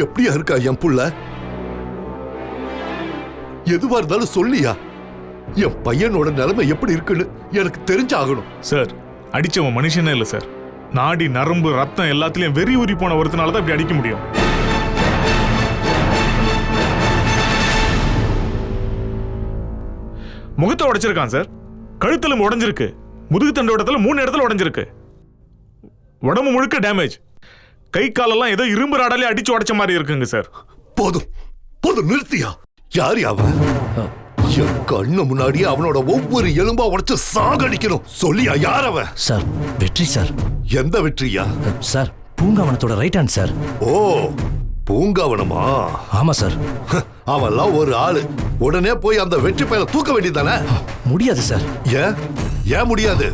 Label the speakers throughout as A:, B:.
A: எப்படியா இருக்கா என் புள்ள? எதுவா இருந்தாலும் சொல்லியா? என் பையனோட நிலைமை எப்படி இருக்குன்னு எனக்கு தெரிஞ்சாகணும்.
B: சார், அடிச்சவன் மனுஷனே இல்லை சார். நாடி நரம்பு ரத்தம் எல்லாத்துலயும் வெறி ஊறி போன ஒருத்தனால தான் இப்படி அடிக்க முடியும். முகத்தை உடைச்சிருக்கான் சார். கழுத்துல உடைஞ்சிருக்கு. முதுகு தண்டோடத்துல 3 இடத்துல உடைஞ்சிருக்கு. உடம்பு முழுக்க டேமேஜ். கை காலெல்லாம் ஏதோ இரும்பு ராடாலே அடிச்சு உடைச்ச மாதிரி இருக்குங்க சார்.
A: போதும் போதும், நிறுத்தியா? யார் அவன்? என் கண்ணு முன்னாடியே அவனோட ஒவ்வொரு எலும்பா உடைச்சு சாகடிக்கணும். சொல்லியா யார் அவன்?
C: சார், வெற்றி சார்.
A: எந்த வெற்றியா?
C: சார், பூங்காவனத்தோட ரைட் ஹேண்ட் சார்.
A: ஓ, பூங்காவனமா?
C: ஆமா சார்.
A: அவன்லாம் ஒரு ஆளு. உடனே போய் அந்த வெற்றி பையனை தூக்க வேண்டியதானே?
C: முடியாது சார்.
A: ஏன் முடியாது?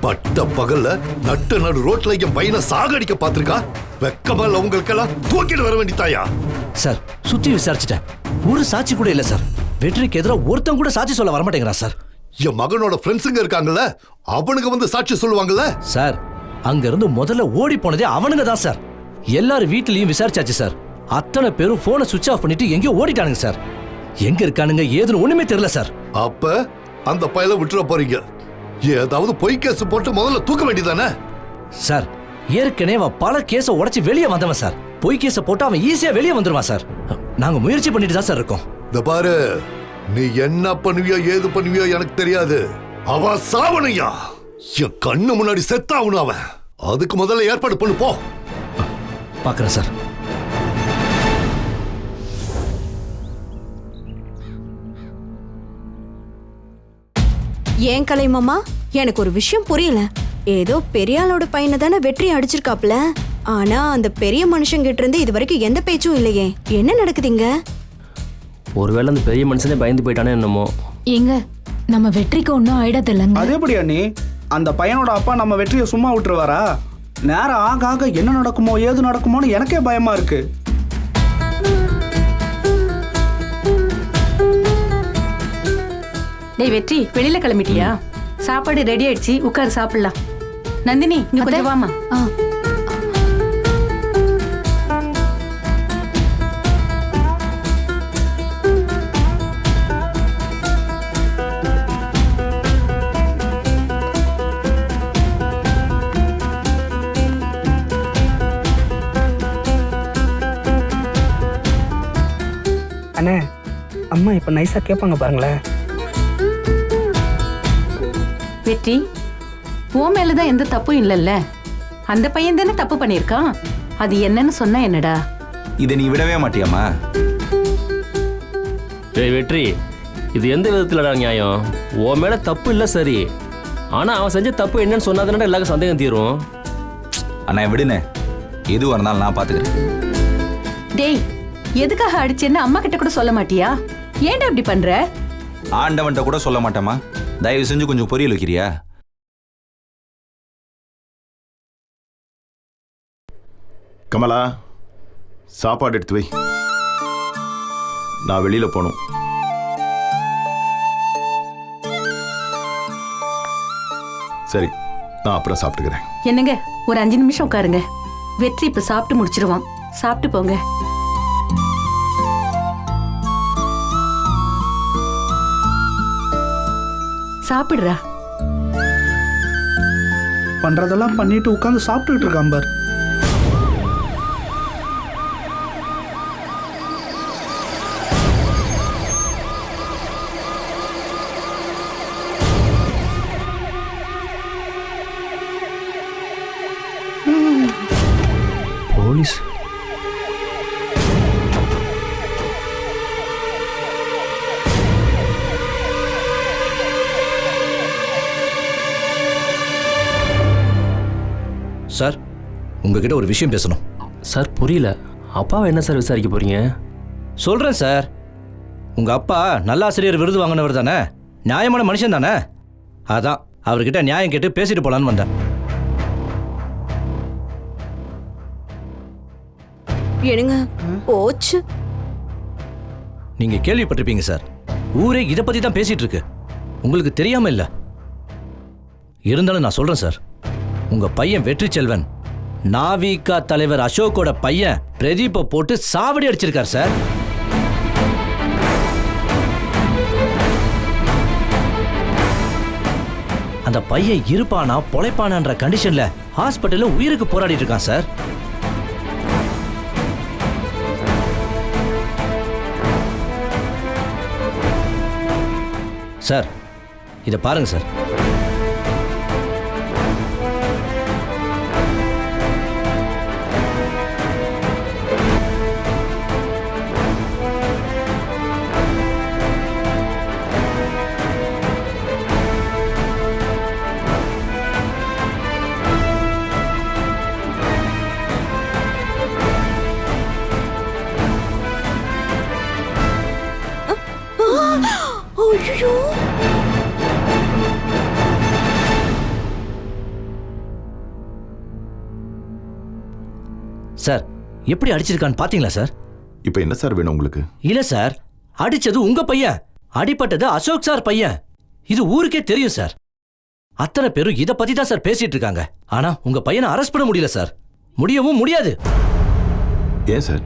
A: பட்ட பகல்ல நட்டு நடு ரோட்ல என் பையனை சாகடிக்க பாத்திருக்கா? வெக்கமா இல்ல உங்களுக்கெல்லாம்? தூக்கிட்டு வர வேண்டியதாயா?
C: சார், சுத்தி விசாரிச்சுட்டேன். ஒரு சாட்சி கூட இல்ல சார். வெற்றிக்கு எதிராக ஒருத்தன் கூட சாட்சி சொல்ல வரமாட்டேங்கிறான் சார்.
A: என் மகனோட ஃப்ரெண்ட்ஸுங்க இருக்காங்கல்ல, அவனுக்கு வந்து சாட்சி சொல்லுவாங்கல்ல
C: சார். அங்க இருந்து முதல்ல ஓடி போனதே அவனுங்க தான் சார். எல்லாரும் வீட்லயும் விசாரிச்சாச்சு சார். அத்தனை பேரும் போனை சுவிட்ச் ஆஃப் பண்ணிட்டு எங்கேயோ ஓடிட்டானுங்க சார். எங்க இருக்கானுங்க ஏதுன்னு ஒண்ணுமே தெரியல சார்.
A: அப்ப அந்த பையல விட்டுற போறீங்க? ஏதாவது பொய் கேஸ் போட்டு முதல்ல தூக்க வேண்டியதானே?
C: சார், ஏற்கனவே அவன் பல கேஸை உடைச்சு வெளியே வந்தவன் சார். பொய் கேஸை போட்டு அவன் ஈஸியா வெளியே வந்துருவான் சார். நாங்க முயற்சி பண்ணிட்டு தான் சார் இருக்கோம்.
A: இந்த பாரு, நீ என்ன பண்ணுவியோ ஏது பண்ணுவியோ எனக்கு தெரியாது. அவன் சாவனையா? என் கண்ணு முன்னாடி செத்தாவணும் அவன். அதுக்கு முதல்ல ஏற்பாடு பண்ணு போ.
C: பாக்குறேன் சார்.
D: ஏன் கலை மாமா, எனக்கு ஒரு விஷயம் புரியல. ஏதோ பெரியாளோட பையனை தானே வெற்றி அடிச்சிருக்காப்ல. ஆனா அந்த பெரிய மனுஷங்கிட்ட இருந்து இது வரைக்கும் எந்த பேச்சும் இல்லையே. என்ன நடக்குதுங்க?
E: ஒருவேளை அந்த பெரிய மனுஷனே பயந்து போயிட்டானே என்னமோ.
F: ஏங்க, நம்ம வெற்றிக்கு ஒன்றும் ஆயிடாது இல்லைங்க.
G: அதே எப்படியா நீ? அந்த பையனோட அப்பா நம்ம வெற்றியை சும்மா விட்டுருவாரா? நேரம் ஆக ஆக என்ன நடக்குமோ ஏது நடக்குமோன்னு எனக்கே பயமா இருக்கு.
H: டேய் வெற்றி, வெளியில கிளம்பிட்டியா? சாப்பாடு ரெடி ஆயிடுச்சு, உட்காரு சாப்பிடலாம். நந்தினி, இங்க கொஞ்சம் வாமா.
G: அண்ணே, அம்மா இப்ப நைஸா கேட்பாங்க பாருங்களேன்.
H: வெற்றி, உன் மேலதான் எந்த தப்பும் இல்லல்ல. அந்த பையன் தானே தப்பு பண்ணிருக்கான். அது என்னன்னு சொன்னா என்னடா?
I: இதை நீ விடவே மாட்டியாமா?
E: டேய் வெற்றி, இது எந்த விதத்துலடா நியாயம்? உன் மேல தப்பு இல்லை சரி, ஆனா அவன் செஞ்ச தப்பு என்னன்னு சொன்னாதானடா எல்லாருக்கும் சந்தேகம் தீரும்.
I: அண்ணா விடுனே, எதுவாக இருந்தாலும் நான் பாத்துக்கிறேன்.
H: டேய், எதுக்காக அடிச்சேன்னு அம்மா கிட்ட கூட சொல்ல மாட்டியா? ஏன்டா இப்படி பண்ற?
I: ஆண்டவன்ட்ட கூட சொல்ல மாட்டேமா. தயவு செஞ்சு கொஞ்சம் பொரியல் வைக்கிறியா?
J: கமலா, சாப்பாடு எடுத்து வை. நான் வெளியில போகணும். சரி, நான் அப்புறம் சாப்பிட்டுக்கிறேன்.
H: என்னங்க, ஒரு 5 நிமிஷம் உட்காருங்க. வெற்றி இப்ப சாப்பிட்டு முடிச்சிருவான். சாப்பிட்டு போங்க. சாப்பிடுறா.
G: பண்றதெல்லாம் பண்ணிட்டு உட்காந்து சாப்பிட்டுட்டு இருக்கான் பார்.
E: போலீஸ்
C: சார், உங்ககிட்ட ஒரு விஷயம் பேசணும்.
E: சார், புரியல. அப்பாவை என்ன சார் விசாரிக்க போறீங்க?
C: சொல்றேன் சார். உங்க அப்பா நல்லாசிரியர் விருது வாங்கினவர் தானே, நியாயமான மனுஷன் தானே. அதான் அவர்கிட்ட நியாயம் கேட்டு பேசிட்டு போலான்னு வந்தேன்.
D: எடுங்க, போச்சு.
C: நீங்க கேள்விப்பட்டிருப்பீங்க சார், ஊரே இதை பத்தி தான் பேசிட்டு இருக்கு. உங்களுக்கு தெரியாம இல்ல. இருந்தாலும் நான் சொல்றேன் சார், உங்க பையன் வெற்றி செல்வன் நாவிகா தலைவர் அசோக்கோட பையன் பிரதீப்பை போட்டு சாவடி அடிச்சிருக்கார் சார். அந்த பையன் இருப்பானா பொழைப்பானான்ற கண்டிஷன்ல ஹாஸ்பிட்டல்ல உயிருக்கு போராடிட்டு இருக்கான் சார். சார் இத பாருங்க சார்.
D: ஐயோ,
C: சார் எப்படி அடிச்சிருக்கான்னு பாத்தீங்களா சார்?
J: இப்போ என்ன சார் வேணும் உங்களுக்கு?
C: இல்ல சார், அடிச்சது உங்க பையன், அடிபட்டது அசோக் சார் பையன். இது ஊருக்கே தெரியும் சார். அத்தனை பேரும் இத பத்தி தான் சார் பேசிட்டு இருக்காங்க. ஆனா உங்க பையனை அரெஸ்ட் பண்ண முடியல சார். முடியவும் முடியாது.
J: ஏன் சார்?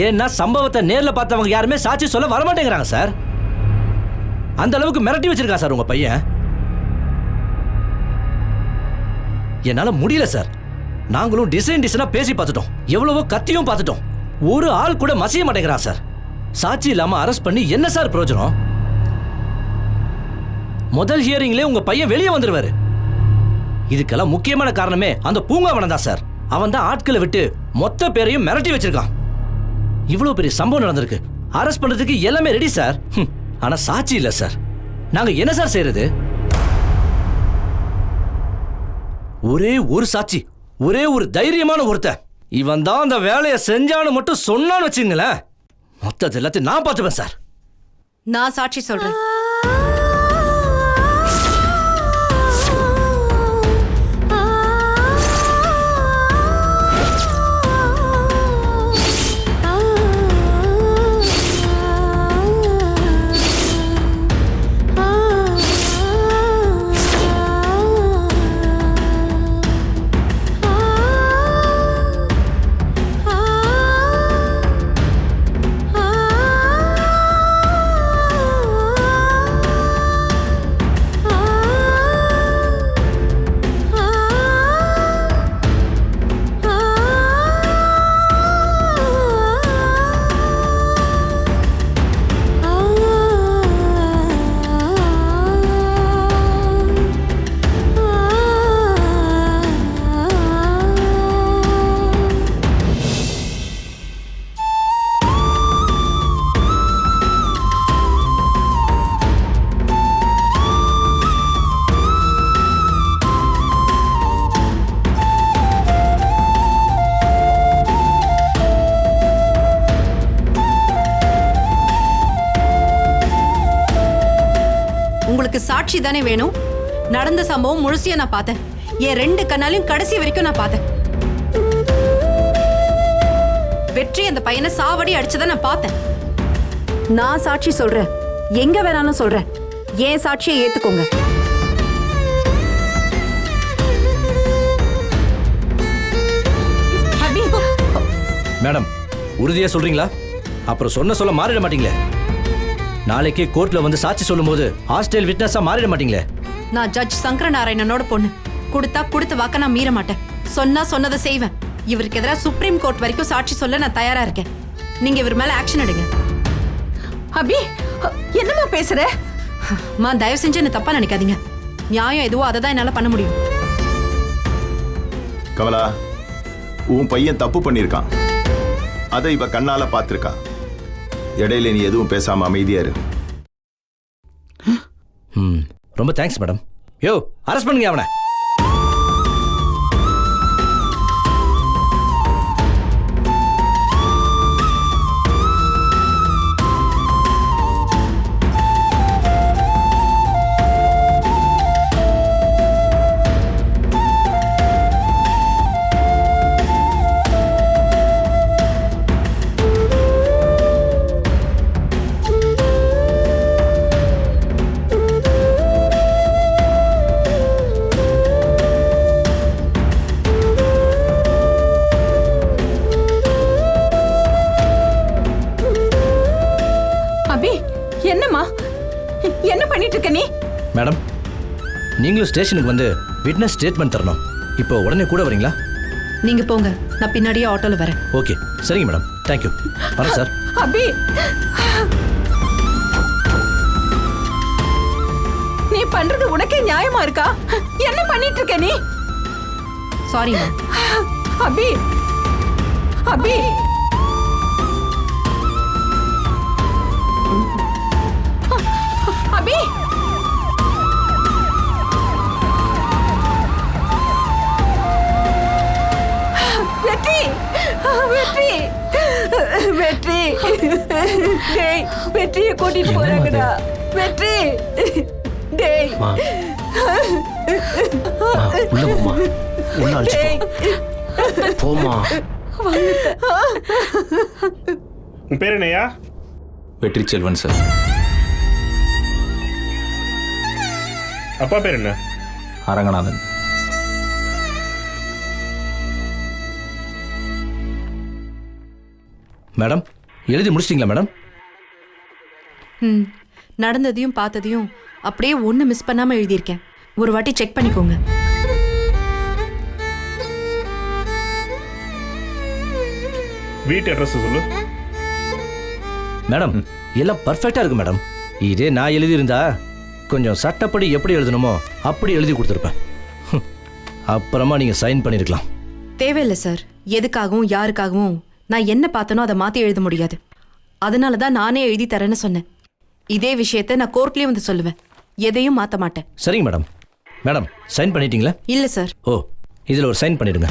C: ஏன்னா சம்பவத்தை நேர்ல பார்த்தவங்க யாருமே சாட்சி சொல்ல வரமாட்டேங்கிறாங்க சார். அந்த அளவுக்கு மிரட்டி வச்சிருக்கான் சார் உங்க பையன். என்னால முடியல சார். நாங்களும் டிசைனா பேசி பார்த்துட்டோம், எவ்வளவோ கத்தியும் பார்த்துட்டோம். ஒரு ஆள் கூட மசிய மாட்டேங்கிறான் சார். சாட்சி இல்லாம அரெஸ்ட் பண்ணி என்ன சார் பிரயோஜனம்? முதல் ஹியரிங்ல உங்க பையன் வெளியே வந்துருவாரு. இதுக்கெல்லாம் முக்கியமான காரணமே அந்த பூங்காவனம் தான் சார். அவன் தான் ஆட்களை விட்டு மொத்த பேரையும் மிரட்டி வச்சிருக்கான். இவ்வளவு பெரிய சம்பவம் நடந்திருக்கு, அரெஸ்ட் பண்றதுக்கு எல்லாமே ரெடி சார். ஆனா சாட்சி இல்ல சார். நாங்க என்ன சார் செய்யறது? ஒரே ஒரு சாட்சி, ஒரே ஒரு தைரியமான ஒருத்தன், இவன் தான் அந்த வேலையை செஞ்சான்னு மட்டும் சொன்னான்னு வச்சுங்களேன், மொத்தது எல்லாத்தையும் நான் பார்த்துப்பேன் சார்.
D: நான் சாட்சி சொல்றேன். சாட்சி தானே வேணும். நடந்த சம்பவம் முழுசியா நான் பார்த்தேன். என் 2 கண்ணாலையும் கடைசி வரைக்கும் நான் பார்த்தேன். வெற்றி அந்த பையனை சாவடி அடிச்சதை நான் பார்த்தேன். நான் சாட்சி சொல்றேன், எங்க வேணாலும் சொல்றேன். ஏன் சாட்சியை ஏத்துக்கோங்க.
C: மேடம், உறுதியா சொல்றீங்களா? அப்புறம் சொல்ல மாறிட மாட்டீங்களே? நாளைக்கே கோர்ட்ல வந்து சாட்சி சொல்லும்போது ஹாஸ்டல் விட்னஸா மாறிட மாட்டீங்களே?
D: நான் ஜட்ஜ் சங்கரநாராயணனோட பொண்ணு. கொடுத்த வாக்க நான் மீற மாட்டேன். சொன்னதை செய்வேன். இவருக்கு எதிராக சுப்ரீம் கோர்ட் வரைக்கும் சாட்சி சொல்ல நான் தயாரா இருக்கேன். நீங்க இவர் மேல ஆக்ஷன் எடுங்க.
H: அபி, என்னமா பேசுற?
D: தயவு செஞ்சு என்ன தப்பா நினைக்காதீங்க. நியாயம் எதுவோ அதை தான் என்னால பண்ண முடியும்.
J: கமலா, உன் பையன் தப்பு பண்ணியிருக்கான். அதை இவ கண்ணால பார்த்திருக்கா. இடையில நீ எதுவும் பேசாம அமைதியா இரு.
C: ரொம்ப தேங்க்ஸ் மேடம். யோ, அரெஸ்ட் பண்ணுங்க அவனை.
H: பண்ணிட்டு இருக்க நீ?
C: மேடம், நீங்களும் ஸ்டேஷனுக்கு வந்து விட்னஸ் ஸ்டேட்மெண்ட் தரணும். இப்போ உடனே கூட வரீங்களா?
K: நீங்க போங்க, நான் பின்னாடியே ஆட்டோல வரேன்.
C: ஓகே, சரிங்க மேடம். தேங்க்யூ. வரேன் சார்.
H: அபி, நீ பண்றது உனக்கே நியாயமா இருக்கா? என்ன பண்ணிட்டு இருக்க நீ?
K: Sorry ma'am.
H: அபி, அபி, அபி, வெற்றி, வெற்றி, வெற்றி, டேய், வெற்றியை கூட்டிட்டு போறாங்கடா. வெற்றி, டேய்,
E: மா உள்ள போமா, உள்ள அழைச்சு போ. போமா.
B: உன் பேர் என்னையா?
I: வெற்றி செல்வன் சார்.
B: அப்பா பேர் என்ன?
I: அரங்கநாதன்.
C: மேடம், எழுதி முடிச்சிட்டீங்களா மேடம்?
K: நடந்ததையும் பார்த்ததையும் அப்படியே ஒண்ணு மிஸ் பண்ணாம எழுதியிருக்கேன். ஒரு வாட்டி செக் பண்ணிக்கோங்க.
B: வீட்டு அட்ரஸ் சொல்லு.
C: மேடம், எல்லாம் பர்ஃபெக்டா இருக்கு மேடம். இதே நான் எழுதியிருந்தா கொஞ்சம் சட்டப்படி எப்படி எழுதணுமோ அப்படி எழுதி கொடுத்துருப்பேன். அப்புறமா நீங்க சைன் பண்ணிருக்கலாம்.
K: தேவையில்லை சார். எதுக்காகவும் யாருக்காகவும் நான் என்ன பார்த்தனோ அதை மாத்தி எழுத முடியாது. அதனால தான் நானே எழுதி தரேன்னு சொன்னேன். இதே விஷயத்தை நான் கோர்ட்லயும் வந்து சொல்லுவேன். எதையும் மாத்த மாட்டேன்.
C: சரிங்க மேடம். மேடம், சைன் பண்ணிட்டீங்களா?
K: இல்ல சார்.
C: ஓ, இதுல ஒரு சைன் பண்ணிடுங்க.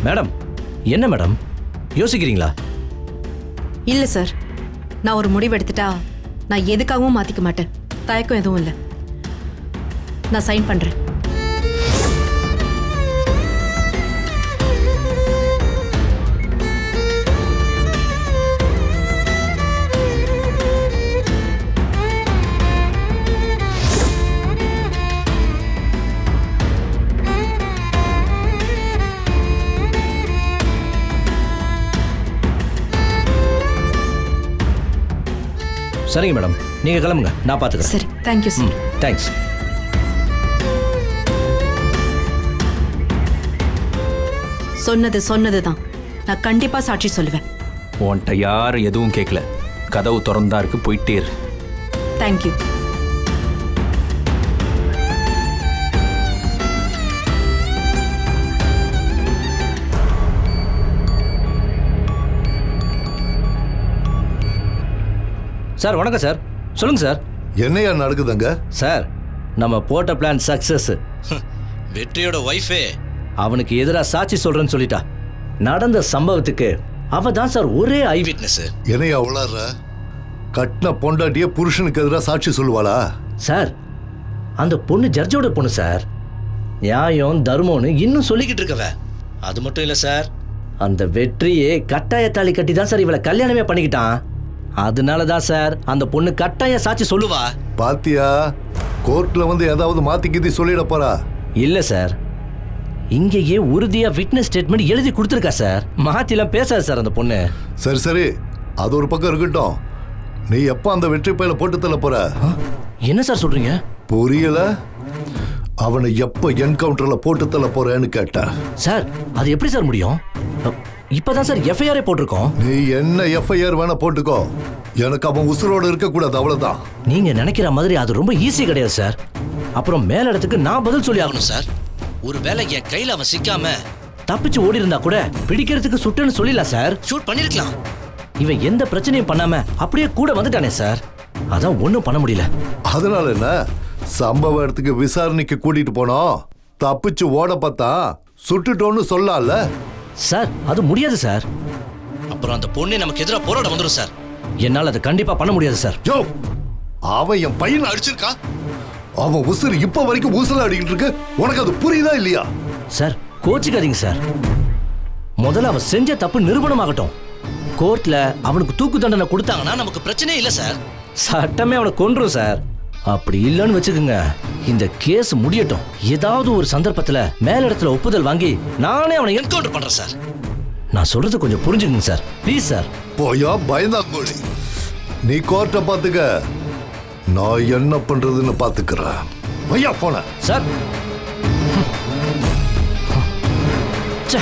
C: மேடம், என்ன மேடம் யோசிக்கிறீங்களா?
K: இல்ல சார், நான் ஒரு முடிவு எடுத்துட்டா நான் எதுக்காகவும் மாத்திக்க மாட்டேன். தயக்கம் எதுவும் இல்லை. நான் சைன் பண்றேன்.
C: சரிங்க மேடம், நீங்க கிளம்புங்க, நான் பாத்துக்கிறேன்.
K: சரி, தேங்க்யூ சார்.
C: தேங்க்ஸ்.
K: சொன்னதுதான். நான் கண்டிப்பா சாட்சி சொல்லுவேன்.
I: உன்கிட்ட யாரும் எதுவும் கேட்கல. கதவு திறந்தா இருக்கு, போயிட்டே இரு.
K: தேங்க்யூ.
C: சார் வணக்கம் சார். சொல்லுங்க சார்.
A: என்னையா நடக்குதுங்க?
C: சார், நம்ம போட்ட பிளான் சக்சஸ். வெற்றியோட ஒய்ஃபே அவனுக்கு எதிராக சாட்சி சொல்றேன்னு சொல்லிட்டா. நடந்த சம்பவத்துக்கு அவ தான் சார் ஒரே ஐ விட்னஸ்.
A: என்னையா உளற? கட்டின பொண்டாட்டிய புருஷனுக்கு எதிராக சாட்சி சொல்லுவாளா?
C: சார், அந்த பொண்ணு ஜட்ஜோட பொண்ணு சார். நியாயம் தர்மம்னு இன்னும் சொல்லிக்கிட்டு இருக்கவ. அது மட்டும் இல்ல சார், அந்த வெற்றியே கட்டாய தாலி கட்டி தான் சார் இவளை கல்யாணமே பண்ணிக்கிட்டான். அதனால தான் சார் அந்த பொண்ணு கட்டாய சாட்சி சொல்லுவா.
A: பாத்தியா, கோர்ட்ல வந்து ஏதாவது மாத்தி கீத்தி சொல்லிட போறா?
C: இல்ல சார், இங்கேயே உறுதியா விட்னஸ் ஸ்டேட்மெண்ட் எழுதி கொடுத்துருக்கா சார். மாத்திலாம் பேசாது சார் அந்த பொண்ணு.
A: சரி சரி, அது ஒரு பக்கம் இருக்கட்டும். நீ எப்ப அந்த வெற்றி பையில போட்டு தள்ள போற?
C: என்ன சார் சொல்றீங்க?
A: புரியல. அவனை எப்ப என்கவுண்டர்ல போட்டு தள்ள போறேன்னு கேட்ட.
C: சார், அது எப்படி சார் முடியும்? இப்பதான் சார் எஃப்ஐஆரே போட்டிருக்கோம்.
A: நீ என்ன எஃப்ஐஆர் வேணா போட்டுக்கோ, எனக்கு அவன் உசுரோட இருக்க கூடாது, அவ்வளவுதான்.
C: நீங்க நினைக்கிற மாதிரி அது ரொம்ப ஈஸி கிடையாது சார். அப்புறம் மேல இடத்துக்கு நான் பதில் சொல்லி ஆகணும் சார். ஒருவேளை என் கையில அவன் சிக்காம தப்பிச்சு ஓடி இருந்தா கூட பிடிக்கிறதுக்கு சுட்டுன்னு சொல்லிடலாம் சார். ஷூட் பண்ணிருக்கலாம். இவன் எந்த பிரச்சனையும் பண்ணாம அப்படியே கூட வந்துட்டானே சார். அதான் ஒண்ணும் பண்ண முடியல.
A: அதனால என்ன, சம்பவ இடத்துக்கு விசாரணைக்கு கூட்டிட்டு போனோம், தப்பிச்சு ஓட பார்த்தா சுட்டுட்டோன்னு சொல்லல
C: சார். அது முடியாது சார். அப்புறம் அந்த பொண்ணு நமக்கு எதிராக போராட வந்துடும் சார். என்னால் அதை கண்டிப்பா பண்ண முடியாது சார்.
A: யோ, அவன் என் பையனை அடிச்சிருக்கா. அவன் உசுறு இப்ப வரைக்கும் ஊசல அடிக்கிட்டு இருக்கு. உனக்கு அது புரியுதா இல்லையா?
C: சார், கோச்சிக்காதீங்க சார். முதல்ல அவன் செஞ்ச தப்பு நிரூபணமாகட்டும். கோர்ட்ல அவனுக்கு தூக்கு தண்டனை கொடுத்தாங்கன்னா நமக்கு பிரச்சனையே இல்லை சார். சட்டமே அவனை கொன்றும் சார். அப்படி இல்லைன்னு வச்சுக்கோங்க, இந்த கேஸ் முடியட்டும். ஏதாவது ஒரு சந்தர்ப்பத்துல மேலிடத்துல ஒப்புதல் வாங்கி நானே அவனை என்கவுண்டர் பண்றேன் சார். நான் சொல்றது கொஞ்சம் புரிஞ்சுக்கங்க சார், ப்ளீஸ் சார்.
A: போயா பயந்தாங்கோழி, நீ கோர்ட்டை பாத்துக்க, நான் என்ன பண்றதுன்னு பாத்துக்கிறேன். ஐயா போன
C: சார். ச்சே.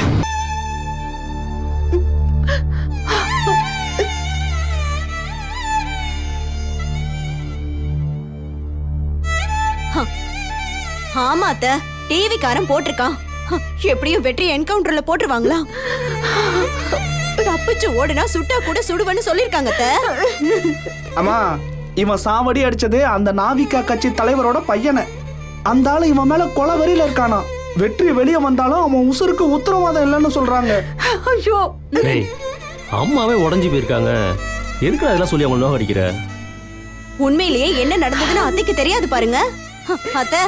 D: ஆமா அத்தை, டிவி காரன் போட்டிருக்கான். எப்படியும் வெற்றி என்கவுண்டர்ல போட்டுருவாங்களா? தப்பிச்சு ஓடுனா சுட்டா கூட சுடுவன்னு சொல்லிருக்காங்க அத்தை.
G: அம்மா, இவன் சாவடி அடிச்சது அந்த நாவிகா கட்சி தலைவரோட பையனை. அந்த ஆளு இவன் மேல கொலை வெறியில இருக்கானா. வெற்றி வெளியே வந்தாலும் அவன் உசுருக்கு உத்தரவாதம் இல்லைன்னு சொல்றாங்க.
H: ஐயோ,
E: டேய், அம்மாவே உடஞ்சி போயிருக்காங்க, எதுக்கு அதெல்லாம் சொல்லி அவங்க நோக அடிக்கிற?
D: உண்மையிலேயே என்ன நடந்ததுன்னு அத்தைக்கு தெரியாது பாருங்க. அத்தை,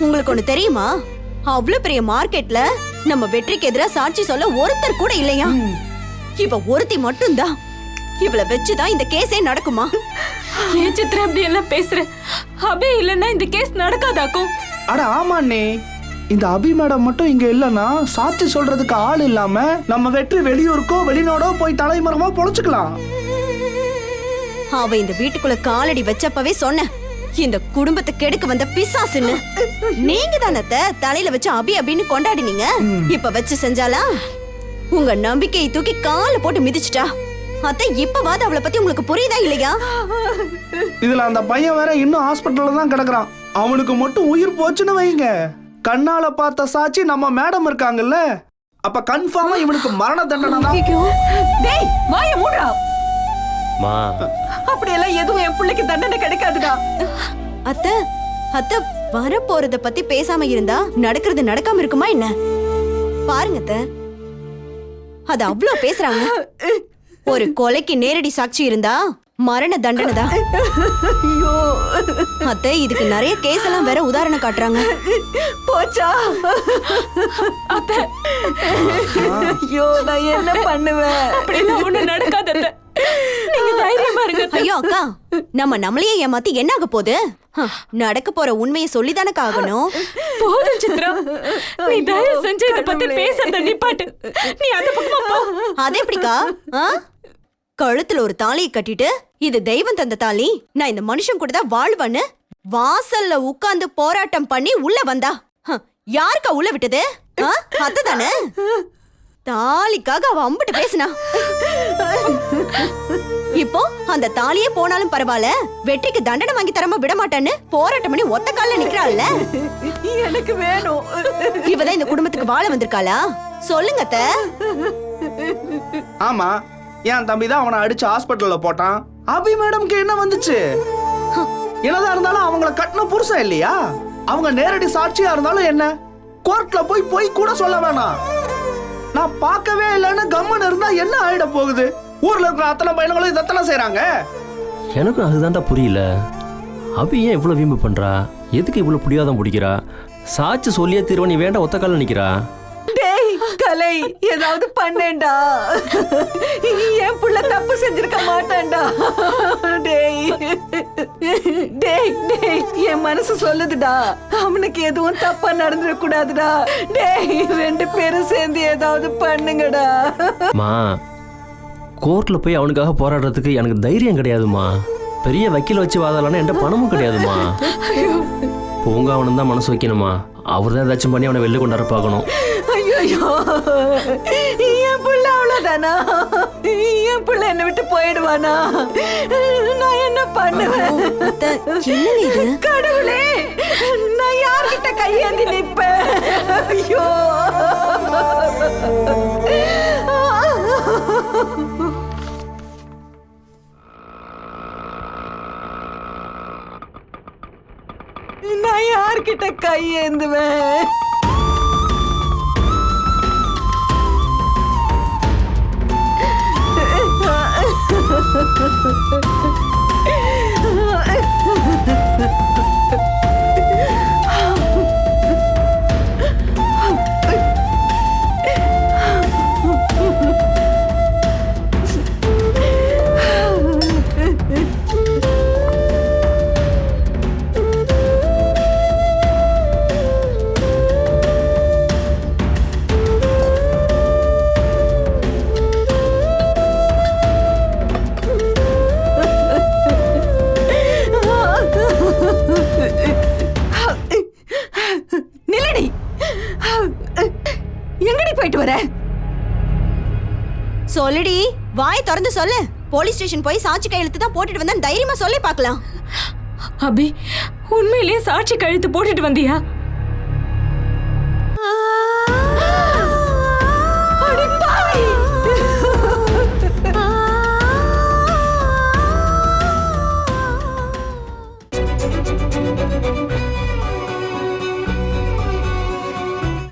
D: உங்களுக்கு ஒண்ணு தெரியுமா? அவ்வளவு பெரிய மார்க்கெட்ல நம்ம வெற்றிக்கு எதிரா சாட்சி சொல்ல ஒருத்தர் கூட இல்லையா? இவ ஒருத்தி மட்டும்தான். இவளை வச்சுதான் இந்த கேஸே நடக்குமா?
F: ஏன் சித்ரா அப்படி எல்லாம் பேசுற? அபி இல்லைன்னா இந்த கேஸ் நடக்காதாக்கும்.
G: அட ஆமாண்ணே, இந்த அபி மேடம் மட்டும் இங்க இல்லைன்னா சாட்சி சொல்றதுக்கு ஆள் இல்லாம நம்ம வெற்றி வெளியூருக்கோ வெளிநாடோ போய் தலைமறைவா பொழைச்சுக்கலாம்.
D: அவ இந்த வீட்டுக்குள்ள காலடி வச்சப்பவே சொன்ன, இந்த குடும்பத்தை கெடுக்க வந்த பிசாசுன்னு. நீங்க தானே தலையில வச்சு அபி அபின்னு கொண்டாடினீங்க. இப்ப வச்சு செஞ்சாலா? உங்க நம்பிக்கையை தூக்கி கால போட்டு மிதிச்சுட்டா. அத்தை, இப்பவாது அவளை பத்தி உங்களுக்கு புரியுதா இல்லையா?
G: இதுல அந்த பையன் வேற இன்னும் ஹாஸ்பிட்டல்ல தான் கிடக்குறான். அவனுக்கு மட்டும் உயிர் போச்சுன்னு வைங்க, கண்ணால பார்த்த சாட்சி நம்ம மேடம் இருக்காங்கல்ல, அப்ப கன்ஃபார்மா இவனுக்கு மரண தண்டனை தான்.
H: டேய் வாயை மூடுடா.
E: மா,
H: அப்படியெல்லாம் எதுவும் என் பிள்ளைக்கு தண்டனை கிடைக்காதுடா.
D: அத்தை, அத்தை, வர போறத பத்தி பேசாம இருந்தா நடக்கிறது நடக்காம இருக்குமா என்ன? பாருங்க அத்தை, அது அவ்வளவு பேசுறாங்க. ஒரு கொலைக்கு நேரடி சாட்சி இருந்தா மரண தண்டனை தான்.
H: ஐயோ
D: அத்தை, இதுக்கு நிறைய கேஸ் எல்லாம் வேற உதாரணம் காட்டுறாங்க.
H: போச்சா?
F: அத்தை,
H: ஐயோ நான் என்ன பண்ணுவேன்?
F: அப்படிலாம் ஒண்ணு நடக்காத அத்தை. நீங்க தைரியமா இருங்க அத்தை.
D: ஐயோ அக்கா, நம்மளையே ஏமாத்தி என்ன ஆக போகுது? நடக்க போற உண்மையை சொல்லிதானே ஆகணும்.
F: போதும் சித்ரா, நீ தயவு செஞ்சு இத பத்தி பேசறத நிப்பாட்டு. நீ அந்த பக்கமா போ.
D: அது எப்படிக்கா? கழுத்துல ஒரு தாலியை கட்டிட்டு, இது தெய்வம் தந்த தாலி, நான் இந்த மனுஷன் கூட தான் வாழ்வேன்னு வாசல்ல உட்கார்ந்து போராட்டம் பண்ணி உள்ள வந்தா யாருக்கா உள்ள விட்டது? அதுதானே. தாலிக்காக அவ அம்பிட்டு பேசினா. இப்போ அந்த தாலியே போனாலும் பரவாயில்ல, வெற்றிக்கு தண்டனை வாங்கி தரமா விட மாட்டேன்னு போராட்டம் பண்ணி ஒத்த கால்ல நிக்கிறாள்ல.
H: எனக்கு வேணும்.
D: இவதான் இந்த குடும்பத்துக்கு வாழ வந்திருக்காளா? சொல்லுங்க அத்தை.
G: ஆமா, என் தம்பி தான் அவனை அடிச்சு ஹாஸ்பிட்டல்ல போட்டான். அபி மேடம்க்கு என்ன வந்துச்சு? என்னதான் இருந்தாலும் அவங்கள கட்டின புருஷன் இல்லையா? அவங்க நேரடி சாட்சியா இருந்தாலும் என்ன, கோர்ட்ல போய் கூட சொல்ல வேணாம். நான் பார்க்கவே இல்லைன்னு கம்மன் இருந்தா என்ன ஆயிட போகுது? ஊர்ல இருக்கிற அத்தனை பையன்களும் இதத்தனை செய்யறாங்க.
E: எனக்கும் அதுதான்டா புரியல. அபி ஏன் இவ்வளவு வீம்பு பண்றா? எதுக்கு இவ்வளவு புடியாதான் பிடிக்கிறா? சாட்சி சொல்லியே தீர்வ நீ வேண்டாம் ஒத்த கால நிக்கிறா.
H: டேய் கலை, ஏதாவது பண்ணேன்டா. என் புள்ள தப்பு செஞ்சிருக்க மாட்டான்டா. டேய் டேய் டேய், என் மனசு சொல்லுதுடா, அவனுக்கு எதுவும் தப்பா நடந்துட கூடாதுடா. டேய், ரெண்டு பேரும் சேர்ந்து ஏதாவது பண்ணுங்கடா.
E: மா, கோர்ட்ல போய் அவனுக்காக போராடுறதுக்கு எனக்கு தைரியம் கிடையாதுமா. பெரிய வக்கீல் வச்சு வாதாடலான்னு என்கிட்ட பணமும் கிடையாதுமா. பூங்காவனம் தான் மனசு வைக்கணுமா. அவர் தான் ஏதாச்சும் பண்ணி அவனை வெளில கொண்டாட பார்க்கணும்.
H: ஐயோ, என் புள்ள அவ்வளவுதானா? என் புள்ள என்னை விட்டு போயிடுவானா? நான் என்ன பண்ணுவேன்? கடவுளே, நான் யார்கிட்ட கையேந்தி நிப்பேன்? ஐயோ, நான் யார்கிட்ட கையேந்துவேன்? எங்கடி போயிட்டு வர?
D: சொல்லுடி, வாய் திறந்து சொல்லு. போலீஸ் ஸ்டேஷன் போய் சாட்சி கையெழுத்து தான் போட்டுட்டு வந்தேன், தைரியமா சொல்லி பார்க்கலாம்.
F: அபி, உண்மையிலேயே சாட்சி கழுத்து போட்டுட்டு வந்தியா?